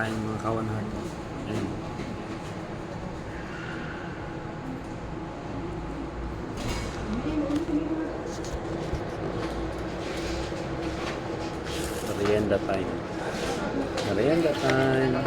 kain mga kawan heart. Ayan. Merienda time. Merienda time.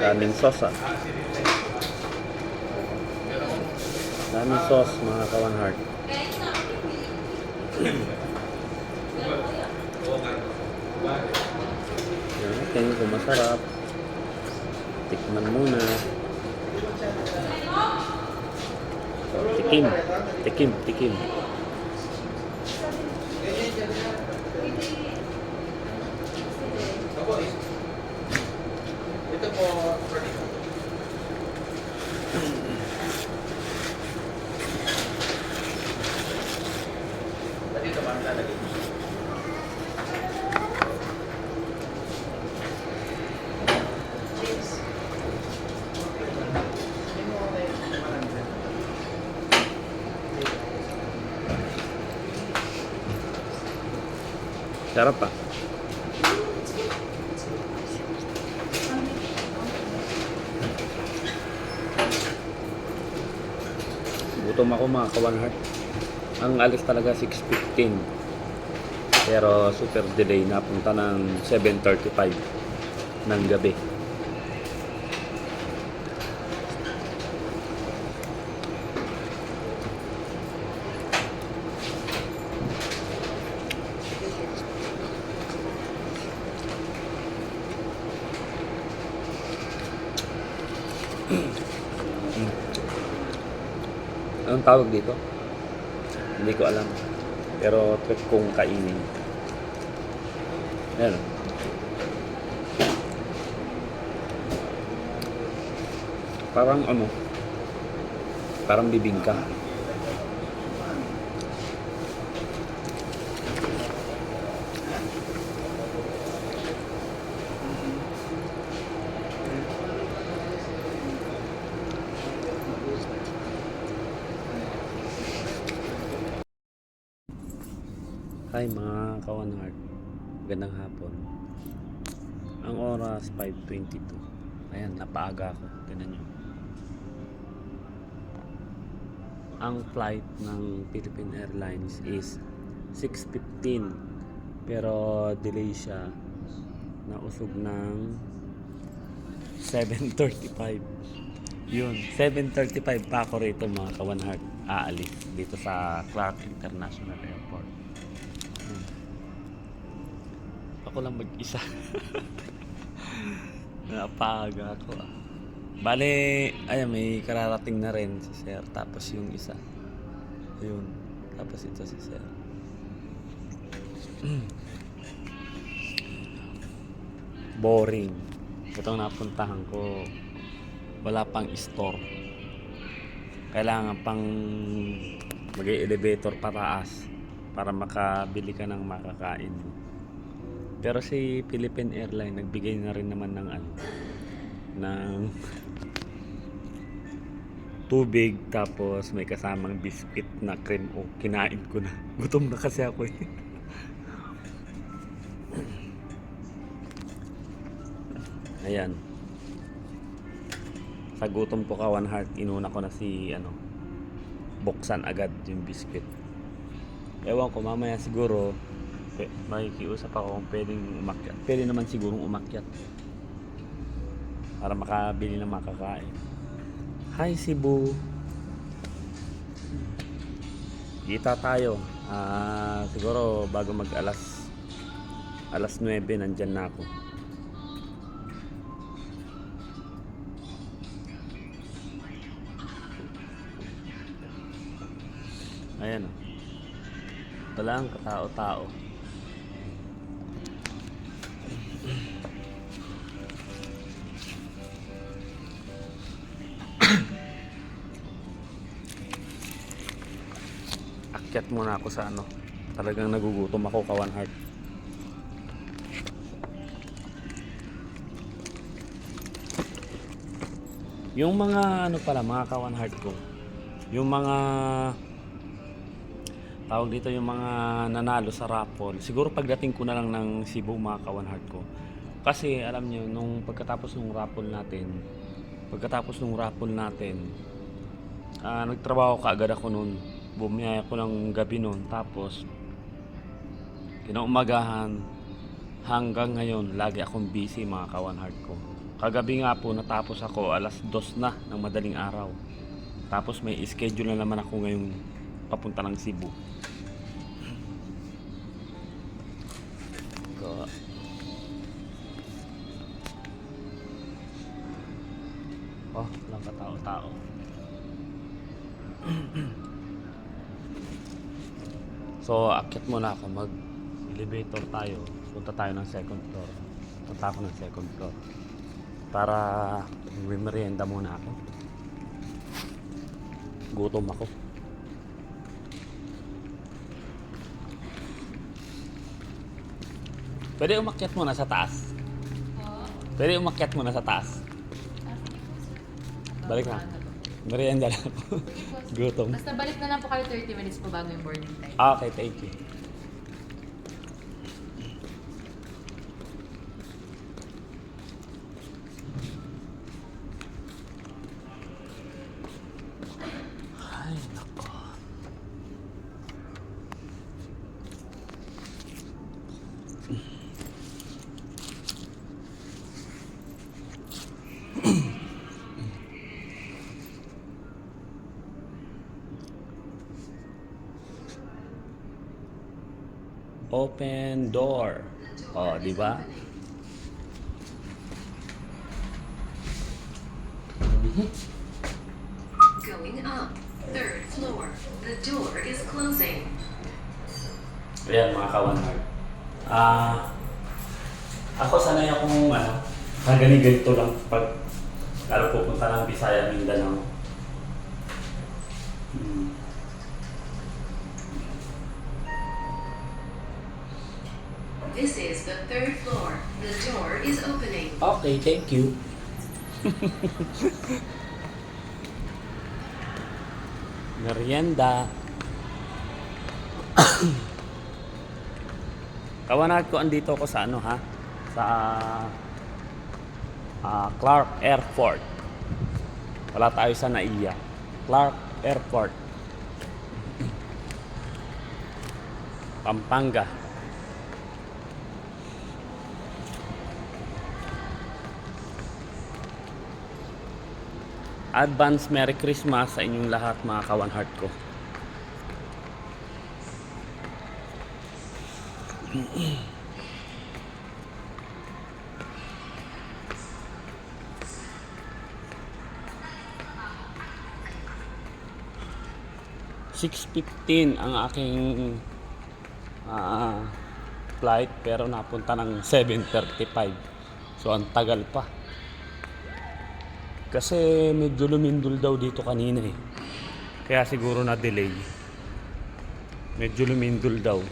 Daming sauce ah. Daming sauce mga kawan heart. Yan, tingin ko masarap. Tikman muna. Tikim. Tikim. Tikim. Ito po, dito ba ang lalagay? Sarap pa. Gutom ako mga kawan heart. Ang alis talaga 6:15. Pero super delay, napunta ng 7:35 ng gabi. Anong tawag dito? Hindi ko alam. Pero trip kong kainin. Ayan. Parang ano? Parang bibingka. Hi mga kawan heart. Magandang hapon. Ang oras 5:22. Ayan, napaaga ako. Tingnan nyo. Ang flight ng Philippine Airlines is 6:15. Pero delay siya. Nausog ng 7:35. Yun, 7:35 pa ako rito mga kawan heart. Aalis dito sa Clark International Airport. Ako lang mag-isa. Napaga ako ah. Bale, ayan, may kararating na rin si Sir. Tapos yung isa. Ayun. Tapos ito si Sir. Boring. Itong napuntahan ko, wala pang store. Kailangan pang mag-elevator pataas para makabili ka ng makakain. Pero si Philippine Airlines nagbigay na rin naman ng ng tubig, tapos may kasamang biscuit na cream. O, kinain ko na. Gutom na kasi ako eh. Ayan. Sa gutom ko kawan heart, inuna ko na si buksan agad yung biscuit. Ewan ko, mamaya siguro makikiusap ako kung pwedeng umakyat. Pwede naman sigurong umakyat para makabili ng makakain. Hi Cebu, kita tayo. Siguro bago mag alas 9 nandyan na ako. Ayan o. Walang katao-tao. Akyat muna ako sa ano. Talagang nagugutom ako, Kawan Heart. Yung mga ano pala, mga Kawan Heart ko. Yung mga tawag dito, yung mga nanalo sa raffle. Siguro pagdating ko na lang ng Cebu, mga Kawan Heart ko. Kasi alam niyo nung pagkatapos ng raffle natin, nagtrabaho kaagad ako noon. Bumiyaya ko ng gabi noon, tapos kinaumagahan hanggang ngayon lagi akong busy, mga Kawan Heart ko. Kagabi nga po natapos ako alas 2 na ng madaling araw. Tapos may schedule na naman ako ngayong papunta ng Cebu. Oh, walang katao-tao. So, akyat muna ako. Mag-elevator tayo. Punta tayo ng second floor. Punta ako ng second floor. Para merienda muna ako. Gutom ako. Pwede umakyat muna sa taas. Pwede umakyat muna sa taas. Balik na. Merienda lang ako. Gutom. Basta balik na lang po kayo 30 minutes po bago yung boarding time. Okay, thank you. Ay, nako. Open door. Oh, di ba? Going up. Third floor. The door is closing. Ayan, mga Kawan Heart. Ako sanay akong ganito lang pag lalo pupunta ng Bisaya, Mindanao. This is the third floor. The door is opening. Okay, thank you. Merienda. Kawan Heart ko, andito ako sa sa Clark Airport. Wala tayo sa NAIA. Clark Airport. Pampanga. Advance Merry Christmas sa inyong lahat, mga Kawan Heart ko. $6:15 ang aking flight, pero napunta ng 7:35. So ang tagal pa. Kasi medyo lumindol daw dito kanina eh. Kaya siguro na delay. Medyo lumindol daw.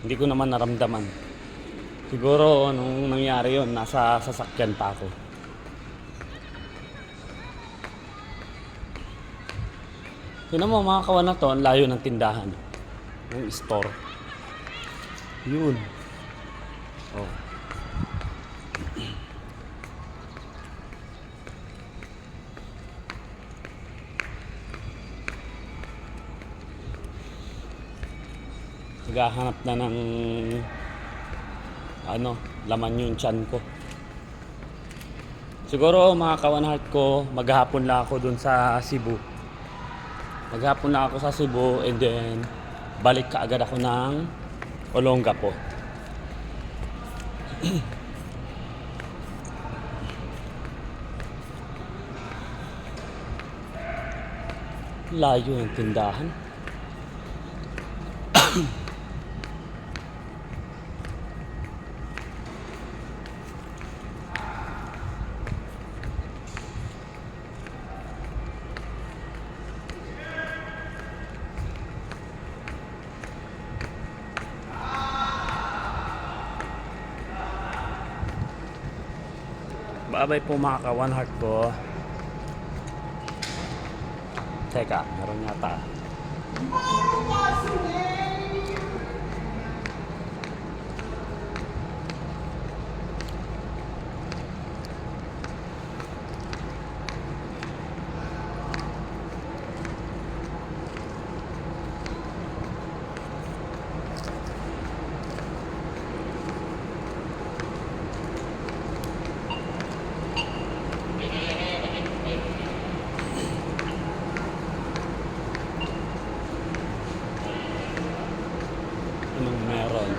Hindi ko naman naramdaman. Siguro nung nangyari yon, nasa sasakyan pa ako. Tingnan mo, mga Kawan na to, ang layo ng tindahan. Yung store. Yun. Oh. Naghahanap na ng laman yung tiyan ko. Siguro, mga Kawan Heart ko, maghapon lang ako dun sa Cebu. Maghapon lang ako sa Cebu, and then balik kaagad ako ng Olongapo. Layo ng tindahan. Babay po mga ka-one heart ko. Teka, meron yata. Anong meron?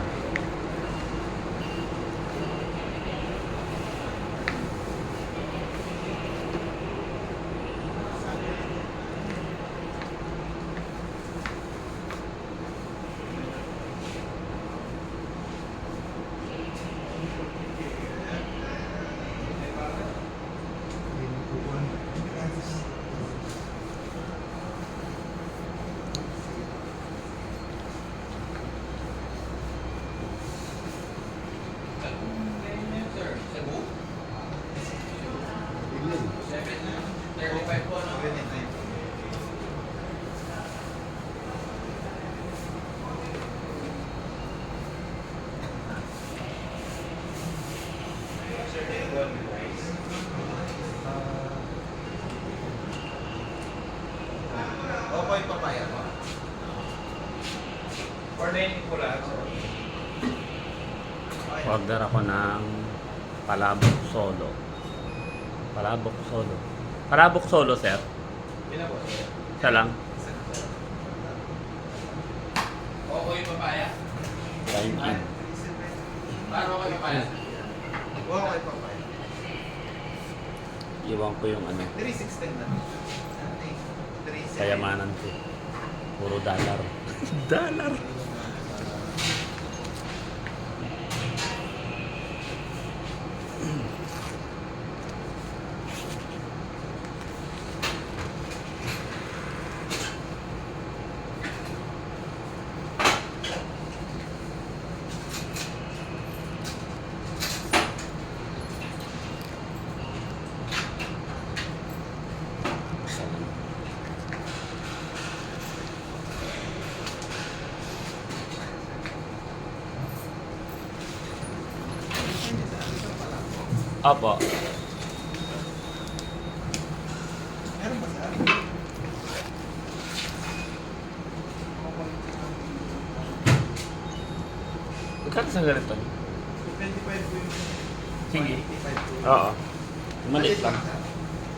Okay, papaya mo. Ordenin ko lang. Order ako ng palabok solo. Palabok solo. Palabok solo, sir. Pinabot. Isa lang. Okay, papaya. Dine in. Paano okay, papaya? Okay, papaya. Iwan ko yung ano, 316 na. kayamanan ko. Puro dollar. Dollar. Apo. Meron ba sa akin? Magkano sa ganito? 25 po yung... Sige. 25 po. Oo. Maliit lang.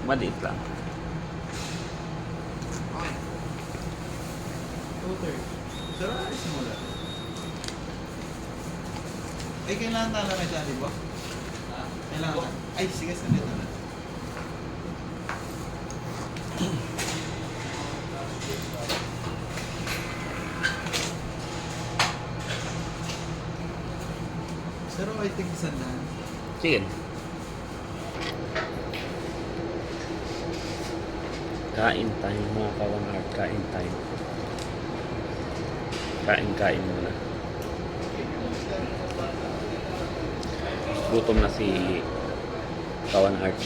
Maliit lang. Okay. 230. Sir, alis mo lang. Eh, kailangan tala na dyan, di ba? Kailangan. Ay, sige, sandito na. Sir, I think sandaan. Sige. Kain tayo mga ka-one heart. Kain tayo. Kain muna. Gutom na si ka-one heart.